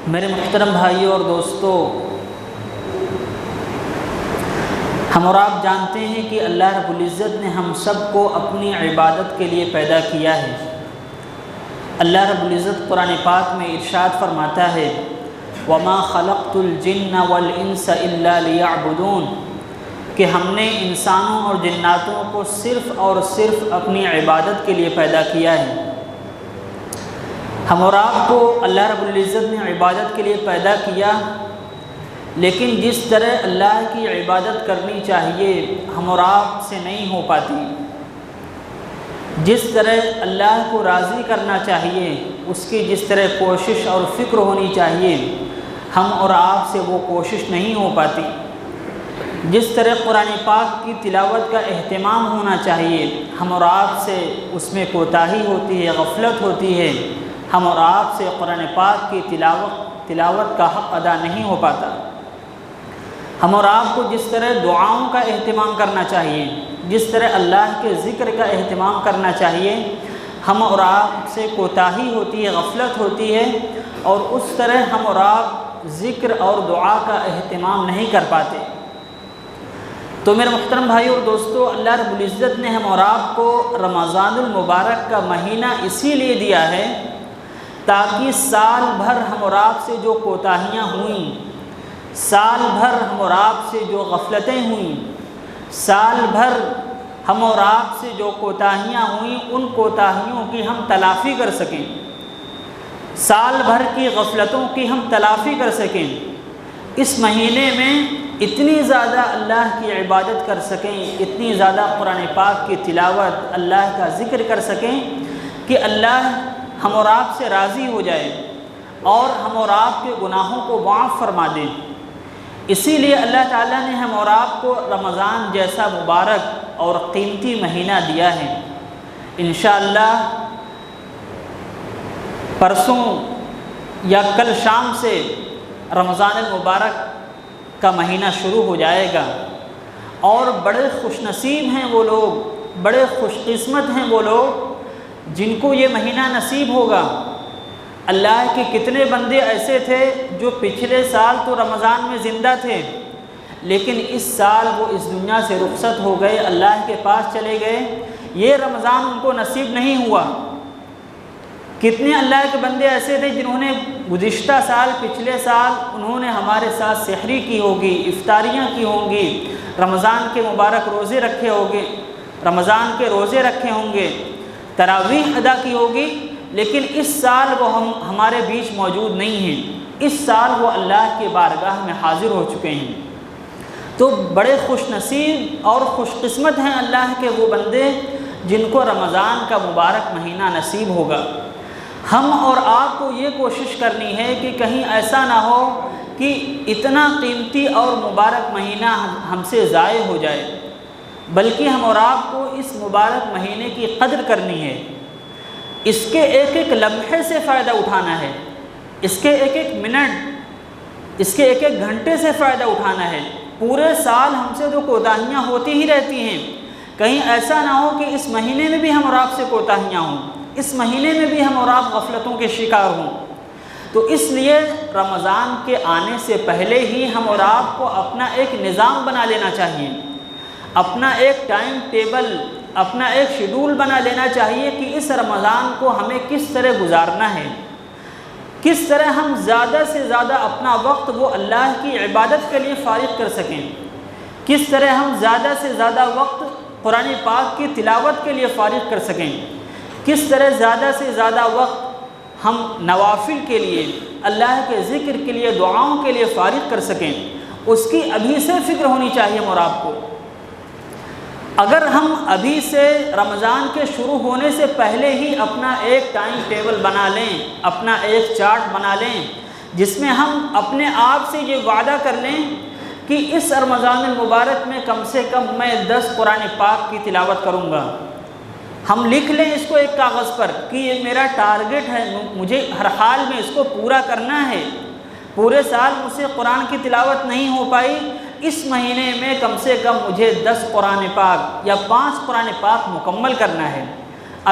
میرے محترم بھائیوں اور دوستو، ہم اور آپ جانتے ہیں کہ اللہ رب العزت نے ہم سب کو اپنی عبادت کے لیے پیدا کیا ہے۔ اللہ رب العزت قرآن پاک میں ارشاد فرماتا ہے وَمَا خَلَقْتُ الْجِنَّ وَالْإِنسَ إِلَّا لِيَعْبُدُونَ کہ ہم نے انسانوں اور جناتوں کو صرف اور صرف اپنی عبادت کے لیے پیدا کیا ہے۔ ہم اور آپ کو اللہ رب العزت نے عبادت کے لیے پیدا کیا، لیکن جس طرح اللہ کی عبادت کرنی چاہیے ہم اور آپ سے نہیں ہو پاتی۔ جس طرح اللہ کو راضی کرنا چاہیے، اس کی جس طرح کوشش اور فکر ہونی چاہیے، ہم اور آپ سے وہ کوشش نہیں ہو پاتی۔ جس طرح قرآن پاک کی تلاوت کا اہتمام ہونا چاہیے، ہم اور آپ سے اس میں کوتاہی ہوتی ہے، غفلت ہوتی ہے۔ ہم اور آپ سے قرآن پاک کی تلاوت کا حق ادا نہیں ہو پاتا۔ ہم اور آپ کو جس طرح دعاؤں کا اہتمام کرنا چاہیے، جس طرح اللہ کے ذکر کا اہتمام کرنا چاہیے، ہم اور آپ سے کوتاہی ہوتی ہے، غفلت ہوتی ہے، اور اس طرح ہم اور آپ ذکر اور دعا کا اہتمام نہیں کر پاتے۔ تو میرے محترم بھائیو اور دوستو، اللہ رب العزت نے ہم اور آپ کو رمضان المبارک کا مہینہ اسی لیے دیا ہے تاکہ سال بھر ہم اور آپ سے جو کوتاہیاں ہوئیں، سال بھر ہم اور آپ سے جو غفلتیں ہوئیں، سال بھر ہم اور آپ سے جو کوتاہیاں ہوئیں، ان کوتاہیوں کی ہم تلافی کر سکیں، سال بھر کی غفلتوں کی ہم تلافی کر سکیں۔ اس مہینے میں اتنی زیادہ اللہ کی عبادت کر سکیں، اتنی زیادہ قرآن پاک کی تلاوت، اللہ کا ذکر کر سکیں کہ اللہ ہم اور آپ سے راضی ہو جائے اور ہم اور آپ کے گناہوں کو معاف فرما دے۔ اسی لیے اللہ تعالیٰ نے ہم اور آپ کو رمضان جیسا مبارک اور قیمتی مہینہ دیا ہے۔ انشاءاللہ پرسوں یا کل شام سے رمضان المبارک کا مہینہ شروع ہو جائے گا، اور بڑے خوش نصیب ہیں وہ لوگ، بڑے خوش قسمت ہیں وہ لوگ جن کو یہ مہینہ نصیب ہوگا۔ اللہ کے کتنے بندے ایسے تھے جو پچھلے سال تو رمضان میں زندہ تھے، لیکن اس سال وہ اس دنیا سے رخصت ہو گئے، اللہ کے پاس چلے گئے، یہ رمضان ان کو نصیب نہیں ہوا۔ کتنے اللہ کے بندے ایسے تھے جنہوں نے گزشتہ سال، پچھلے سال انہوں نے ہمارے ساتھ سحری کی ہوگی، افطاریاں کی ہوں گی، رمضان کے مبارک روزے رکھے ہوں گے، رمضان کے روزے رکھے ہوں گے، تراویح ادا کی ہوگی، لیکن اس سال وہ ہمارے بیچ موجود نہیں ہیں۔ اس سال وہ اللہ کے بارگاہ میں حاضر ہو چکے ہیں۔ تو بڑے خوش نصیب اور خوش قسمت ہیں اللہ کے وہ بندے جن کو رمضان کا مبارک مہینہ نصیب ہوگا۔ ہم اور آپ کو یہ کوشش کرنی ہے کہ کہیں ایسا نہ ہو کہ اتنا قیمتی اور مبارک مہینہ ہم سے ضائع ہو جائے، بلکہ ہم اور آپ کو اس مبارک مہینے کی قدر کرنی ہے، اس کے ایک ایک لمحے سے فائدہ اٹھانا ہے، اس کے ایک ایک منٹ، اس کے ایک ایک گھنٹے سے فائدہ اٹھانا ہے۔ پورے سال ہم سے جو کوتاہیاں ہوتی ہی رہتی ہیں، کہیں ایسا نہ ہو کہ اس مہینے میں بھی ہم اور آپ سے کوتاہیاں ہوں، اس مہینے میں بھی ہم اور آپ غفلتوں کے شکار ہوں۔ تو اس لیے رمضان کے آنے سے پہلے ہی ہم اور آپ کو اپنا ایک نظام بنا لینا چاہیے، اپنا ایک ٹائم ٹیبل، اپنا ایک شیڈول بنا لینا چاہیے کہ اس رمضان کو ہمیں کس طرح گزارنا ہے، کس طرح ہم زیادہ سے زیادہ اپنا وقت وہ اللہ کی عبادت کے لیے فارغ کر سکیں، کس طرح ہم زیادہ سے زیادہ وقت قرآن پاک کی تلاوت کے لیے فارغ کر سکیں، کس طرح زیادہ سے زیادہ وقت ہم نوافل کے لیے، اللہ کے ذکر کے لیے، دعاؤں کے لیے فارغ کر سکیں۔ اس کی ابھی سے فکر ہونی چاہیے ہم اور آپ کو۔ اگر ہم ابھی سے رمضان کے شروع ہونے سے پہلے ہی اپنا ایک ٹائم ٹیبل بنا لیں، اپنا ایک چارٹ بنا لیں، جس میں ہم اپنے آپ سے یہ وعدہ کر لیں کہ اس رمضان المبارک میں کم سے کم میں 10 قرآن پاک کی تلاوت کروں گا، ہم لکھ لیں اس کو ایک کاغذ پر کہ یہ میرا ٹارگٹ ہے، مجھے ہر حال میں اس کو پورا کرنا ہے۔ پورے سال مجھ سے قرآن کی تلاوت نہیں ہو پائی، اس مہینے میں کم سے کم مجھے 10 قرآن پاک یا 5 قرآن پاک مکمل کرنا ہے۔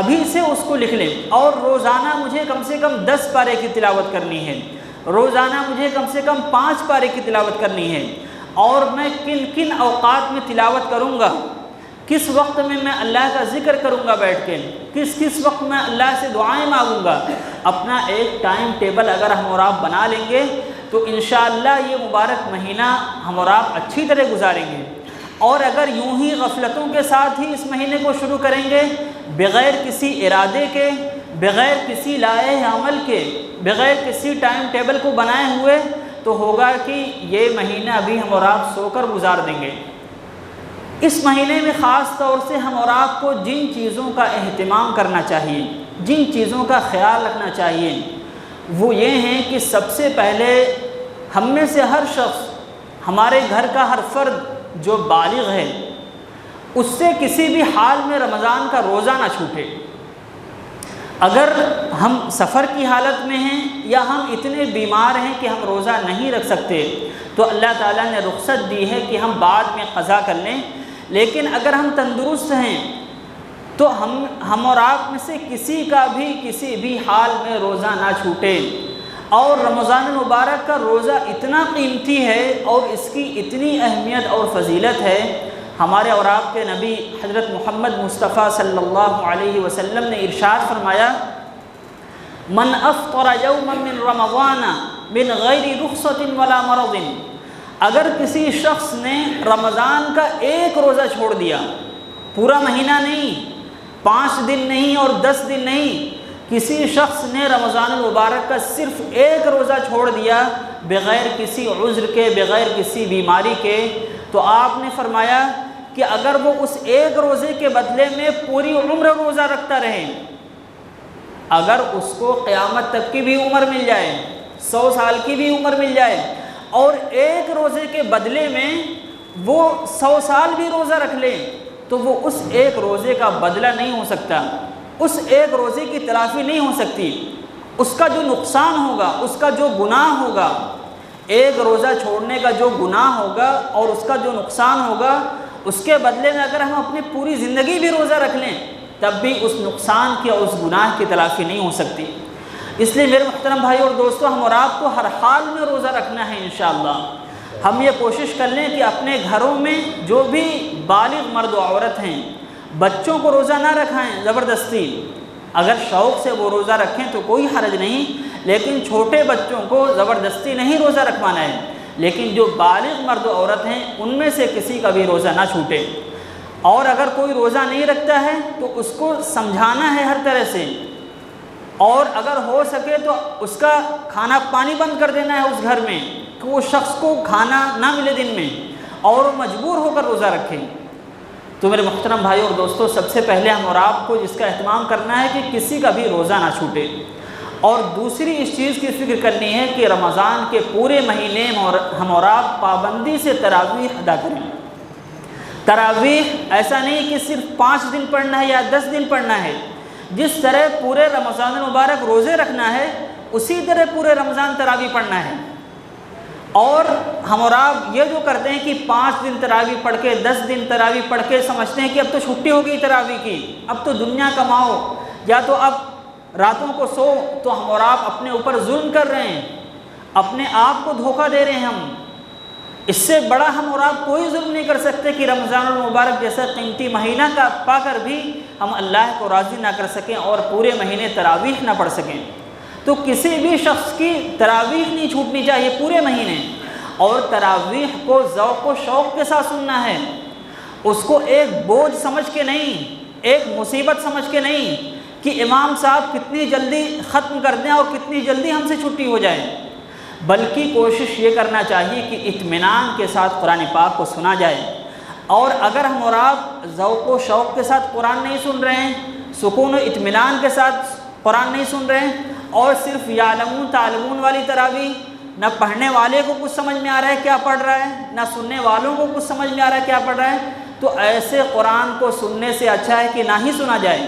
ابھی سے اس کو لکھ لیں، اور روزانہ مجھے کم سے کم 10 پارے کی تلاوت کرنی ہے، روزانہ مجھے کم سے کم 5 پارے کی تلاوت کرنی ہے، اور میں کن کن اوقات میں تلاوت کروں گا، کس وقت میں اللہ کا ذکر کروں گا بیٹھ کے، کس وقت میں اللہ سے دعائیں مانگوں گا۔ اپنا ایک ٹائم ٹیبل اگر ہم اور آپ بنا لیں گے تو انشاءاللہ یہ مبارک مہینہ ہم اور آپ اچھی طرح گزاریں گے۔ اور اگر یوں ہی غفلتوں کے ساتھ ہی اس مہینے کو شروع کریں گے، بغیر کسی ارادے کے، بغیر کسی لائحہ عمل کے، بغیر کسی ٹائم ٹیبل کو بنائے ہوئے، تو ہوگا کہ یہ مہینہ ابھی ہم اور آپ سو کر گزار دیں گے۔ اس مہینے میں خاص طور سے ہم اور آپ کو جن چیزوں کا اہتمام کرنا چاہیے، جن چیزوں کا خیال رکھنا چاہیے، وہ یہ ہیں کہ سب سے پہلے ہم میں سے ہر شخص، ہمارے گھر کا ہر فرد جو بالغ ہے، اس سے کسی بھی حال میں رمضان کا روزہ نہ چھوٹے۔ اگر ہم سفر کی حالت میں ہیں یا ہم اتنے بیمار ہیں کہ ہم روزہ نہیں رکھ سکتے، تو اللہ تعالیٰ نے رخصت دی ہے کہ ہم بعد میں قضا کر لیں۔ لیکن اگر ہم تندرست ہیں تو ہم اور آپ میں سے کسی کا بھی کسی بھی حال میں روزہ نہ چھوٹے۔ اور رمضان المبارک کا روزہ اتنا قیمتی ہے اور اس کی اتنی اہمیت اور فضیلت ہے، ہمارے اور آپ کے نبی حضرت محمد مصطفیٰ صلی اللہ علیہ وسلم نے ارشاد فرمایا، من افطر یوما من رمضان من غیر رخصت ولا مرض، اگر کسی شخص نے رمضان کا ایک روزہ چھوڑ دیا، پورا مہینہ نہیں، 5 دن نہیں اور 10 دن نہیں، کسی شخص نے رمضان المبارک کا صرف ایک روزہ چھوڑ دیا بغیر کسی عذر کے، بغیر کسی بیماری کے، تو آپ نے فرمایا کہ اگر وہ اس ایک روزے کے بدلے میں پوری عمر روزہ رکھتا رہے، اگر اس کو قیامت تک کی بھی عمر مل جائے، 100 سال کی بھی عمر مل جائے، اور ایک روزے کے بدلے میں وہ 100 سال بھی روزہ رکھ لے، تو وہ اس ایک روزے کا بدلہ نہیں ہو سکتا، اس ایک روزے کی تلافی نہیں ہو سکتی۔ اس کا جو نقصان ہوگا، اس کا جو گناہ ہوگا، ایک روزہ چھوڑنے کا جو گناہ ہوگا اور اس کا جو نقصان ہوگا، اس کے بدلے میں اگر ہم اپنی پوری زندگی بھی روزہ رکھ لیں تب بھی اس نقصان کی اور اس گناہ کی تلافی نہیں ہو سکتی۔ اس لیے میرے محترم بھائی اور دوستو، ہم اور آپ کو ہر حال میں روزہ رکھنا ہے انشاءاللہ۔ ہم یہ کوشش کر لیں کہ اپنے گھروں میں جو بھی بالغ مرد و عورت ہیں، بچوں کو روزہ نہ رکھائیں زبردستی، اگر شوق سے وہ روزہ رکھیں تو کوئی حرج نہیں، لیکن چھوٹے بچوں کو زبردستی نہیں روزہ رکھوانا ہے۔ لیکن جو بالغ مرد و عورت ہیں ان میں سے کسی کا بھی روزہ نہ چھوٹے، اور اگر کوئی روزہ نہیں رکھتا ہے تو اس کو سمجھانا ہے ہر طرح سے، اور اگر ہو سکے تو اس کا کھانا پانی بند کر دینا ہے اس گھر میں کہ وہ شخص کو کھانا نہ ملے دن میں، اور وہ مجبور ہو کر روزہ رکھے۔ تو میرے محترم بھائی اور دوستو، سب سے پہلے ہم اور آپ کو جس کا اہتمام کرنا ہے کہ کسی کا بھی روزہ نہ چھوٹے، اور دوسری اس چیز کی فکر کرنی ہے کہ رمضان کے پورے مہینے ہم اور آپ پابندی سے تراویح ادا کریں۔ تراویح ایسا نہیں کہ صرف 5 دن پڑھنا ہے یا 10 دن پڑھنا ہے، جس طرح پورے رمضان المبارک روزے رکھنا ہے اسی طرح پورے رمضان تراویح پڑھنا ہے۔ اور ہم اور آپ یہ جو کرتے ہیں کہ 5 دن تراویح پڑھ کے 10 دن تراویح پڑھ کے سمجھتے ہیں کہ اب تو چھٹی ہو گئی تراویح کی، اب تو دنیا کماؤ یا تو اب راتوں کو سو، تو ہم اور آپ اپنے اوپر ظلم کر رہے ہیں، اپنے آپ کو دھوکہ دے رہے ہیں ہم۔ اس سے بڑا ہم اور آپ کوئی ظلم نہیں کر سکتے کہ رمضان المبارک جیسا قیمتی مہینہ کا پا کر بھی ہم اللہ کو راضی نہ کر سکیں اور پورے مہینے تراویح نہ پڑھ سکیں۔ تو کسی بھی شخص کی تراویح نہیں چھوٹنی چاہیے پورے مہینے، اور تراویح کو ذوق و شوق کے ساتھ سننا ہے، اس کو ایک بوجھ سمجھ کے نہیں، ایک مصیبت سمجھ کے نہیں کہ امام صاحب کتنی جلدی ختم کر دیں اور کتنی جلدی ہم سے چھٹی ہو جائے، بلکہ کوشش یہ کرنا چاہیے کہ اطمینان کے ساتھ قرآن پاک کو سنا جائے۔ اور اگر ہم اور آپ ذوق و شوق کے ساتھ قرآن نہیں سن رہے ہیں، سکون و اطمینان کے ساتھ قرآن نہیں سن رہے ہیں، اور صرف یعلمون تعلمون والی تراویح، نہ پڑھنے والے کو کچھ سمجھ میں آ رہا ہے کیا پڑھ رہا ہے، نہ سننے والوں کو کچھ سمجھ میں آ رہا ہے کیا پڑھ رہا ہے، تو ایسے قرآن کو سننے سے اچھا ہے کہ نہ ہی سنا جائے۔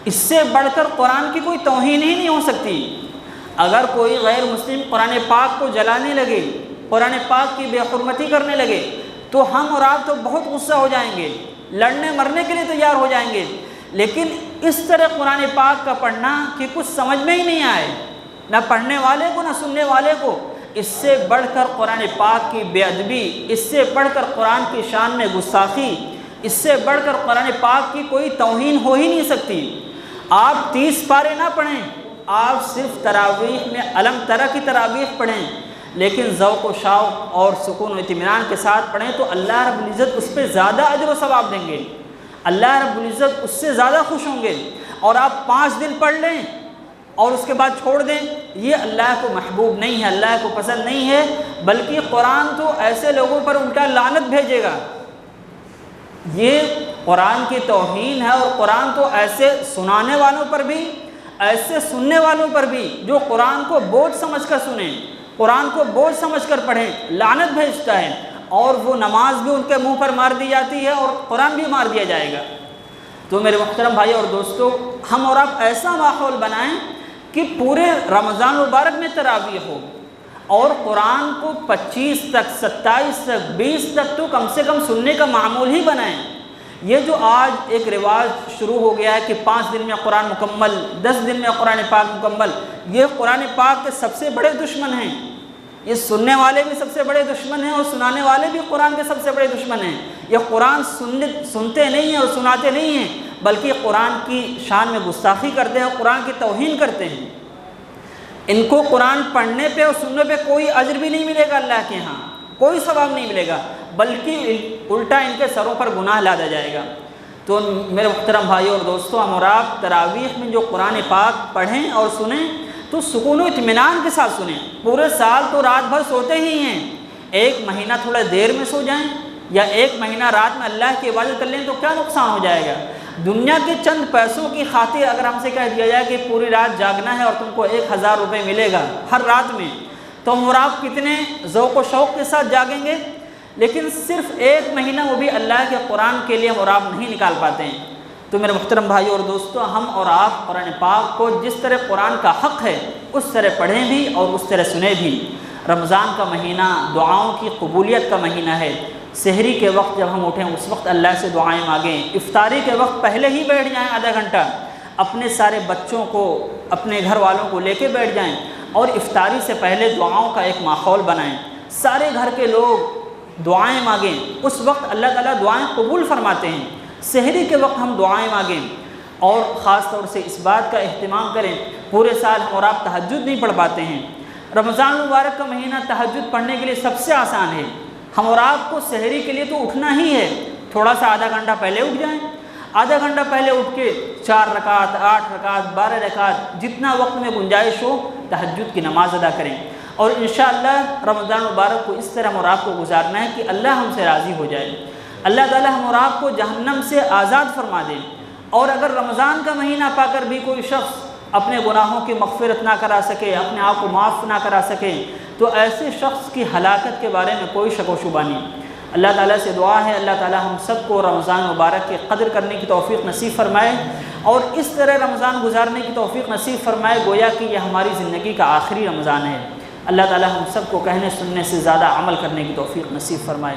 اس سے بڑھ کر قرآن کی کوئی توہین ہی نہیں ہو سکتی۔ اگر کوئی غیر مسلم قرآن پاک کو جلانے لگے، قرآن پاک کی بے حرمتی کرنے لگے، تو ہم اور آپ تو بہت غصہ ہو جائیں گے، لڑنے مرنے کے لیے تیار ہو جائیں گے۔ لیکن اس طرح قرآن پاک کا پڑھنا کہ کچھ سمجھ میں ہی نہیں آئے، نہ پڑھنے والے کو نہ سننے والے کو۔ اس سے بڑھ کر قرآن پاک کی بے ادبی، اس سے بڑھ کر قرآن کی شان میں گستاخی، اس سے بڑھ کر قرآن پاک کی کوئی توہین ہو ہی نہیں سکتی۔ آپ 30 پارے نہ پڑھیں، آپ صرف تراویح میں علم ترا کی تراویح پڑھیں، لیکن ذوق و شوق اور سکون و اطمینان کے ساتھ پڑھیں تو اللہ رب العزت اس پہ زیادہ اجر و ثواب دیں گے، اللہ رب العزت اس سے زیادہ خوش ہوں گے۔ اور آپ 5 دن پڑھ لیں اور اس کے بعد چھوڑ دیں، یہ اللہ کو محبوب نہیں ہے، اللہ کو پسند نہیں ہے، بلکہ قرآن تو ایسے لوگوں پر الٹا لعنت بھیجے گا۔ یہ قرآن کی توہین ہے، اور قرآن تو ایسے سنانے والوں پر بھی، ایسے سننے والوں پر بھی جو قرآن کو بوجھ سمجھ کر سنیں، قرآن کو بوجھ سمجھ کر پڑھیں، لعنت بھیجتا ہے، اور وہ نماز بھی ان کے منہ پر مار دی جاتی ہے اور قرآن بھی مار دیا جائے گا۔ تو میرے محترم بھائی اور دوستو، ہم اور آپ ایسا ماحول بنائیں کہ پورے رمضان مبارک میں تراویح ہو، اور قرآن کو 25 تک، 27 تک، 20 تک تو کم سے کم سننے کا معمول ہی بنائیں۔ یہ جو آج ایک رواج شروع ہو گیا ہے کہ 5 دن میں قرآن مکمل، 10 دن میں قرآن پاک مکمل، یہ قرآن پاک کے سب سے بڑے دشمن ہیں۔ یہ سننے والے بھی سب سے بڑے دشمن ہیں، اور سنانے والے بھی قرآن کے سب سے بڑے دشمن ہیں۔ یہ قرآن سنتے نہیں ہیں اور سناتے نہیں ہیں، بلکہ قرآن کی شان میں گستاخی کرتے ہیں، قرآن کی توہین کرتے ہیں۔ ان کو قرآن پڑھنے پہ اور سننے پہ کوئی اجر بھی نہیں ملے گا، اللہ کے ہاں کوئی ثواب نہیں ملے گا، بلکہ الٹا ان کے سروں پر گناہ لادا جائے گا۔ تو میرے محترم بھائی اور دوستو، ہم اور آپ تراویح میں جو قرآن پاک پڑھیں اور سنیں تو سکون و اطمینان کے ساتھ سنیں۔ پورے سال تو رات بھر سوتے ہی ہیں، ایک مہینہ تھوڑا دیر میں سو جائیں، یا ایک مہینہ رات میں اللہ کی عبادت کر لیں تو کیا نقصان ہو جائے گا؟ دنیا کے چند پیسوں کی خاطر اگر ہم سے کہہ دیا جائے کہ پوری رات جاگنا ہے اور تم کو 1000 روپے ملے گا ہر رات میں، تو ہم اور آپ کتنے ذوق و شوق کے ساتھ جاگیں گے؟ لیکن صرف ایک مہینہ وہ بھی اللہ کے قرآن کے لیے ہم اور آپ نہیں نکال پاتے ہیں۔ تو میرے محترم بھائی اور دوستو، ہم اور آپ قرآن پاک کو جس طرح قرآن کا حق ہے اس طرح پڑھیں بھی اور اس طرح سنیں بھی۔ رمضان کا مہینہ دعاؤں کی قبولیت کا مہینہ ہے۔ سحری کے وقت جب ہم اٹھیں اس وقت اللہ سے دعائیں مانگیں، افطاری کے وقت پہلے ہی بیٹھ جائیں آدھا گھنٹہ، اپنے سارے بچوں کو، اپنے گھر والوں کو لے کے بیٹھ جائیں، اور افطاری سے پہلے دعاؤں کا ایک ماحول بنائیں، سارے گھر کے لوگ دعائیں مانگیں۔ اس وقت اللہ تعالیٰ دعائیں قبول فرماتے ہیں۔ سحری کے وقت ہم دعائیں مانگیں، اور خاص طور سے اس بات کا اہتمام کریں، پورے سال ہم اور آپ تہجد نہیں پڑھ پاتے ہیں، رمضان مبارک کا مہینہ تہجد پڑھنے کے لیے سب سے آسان ہے۔ ہم اور آپ کو سحری کے لیے تو اٹھنا ہی ہے، تھوڑا سا آدھا گھنٹہ پہلے اٹھ جائیں، آدھا گھنٹہ پہلے اٹھ کے 4 رکعت، 8 رکعت، 12 رکعت، جتنا وقت میں گنجائش ہو تہجد کی نماز ادا کریں، اور انشاءاللہ رمضان مبارک کو اس طرح ہم اور آپ کو گزارنا ہے کہ اللہ ہم سے راضی ہو جائے، اللہ تعالی ہم اور آپ کو جہنم سے آزاد فرما دے۔ اور اگر رمضان کا مہینہ پا کر بھی کوئی شخص اپنے گناہوں کی مغفرت نہ کرا سکے، اپنے آپ کو معاف نہ کرا سکے، تو ایسے شخص کی ہلاکت کے بارے میں کوئی شک و شبہ نہیں۔ اللہ تعالیٰ سے دعا ہے اللہ تعالیٰ ہم سب کو رمضان مبارک کی قدر کرنے کی توفیق نصیب فرمائے، اور اس طرح رمضان گزارنے کی توفیق نصیب فرمائے گویا کہ یہ ہماری زندگی کا آخری رمضان ہے۔ اللہ تعالیٰ ہم سب کو کہنے سننے سے زیادہ عمل کرنے کی توفیق نصیب فرمائے۔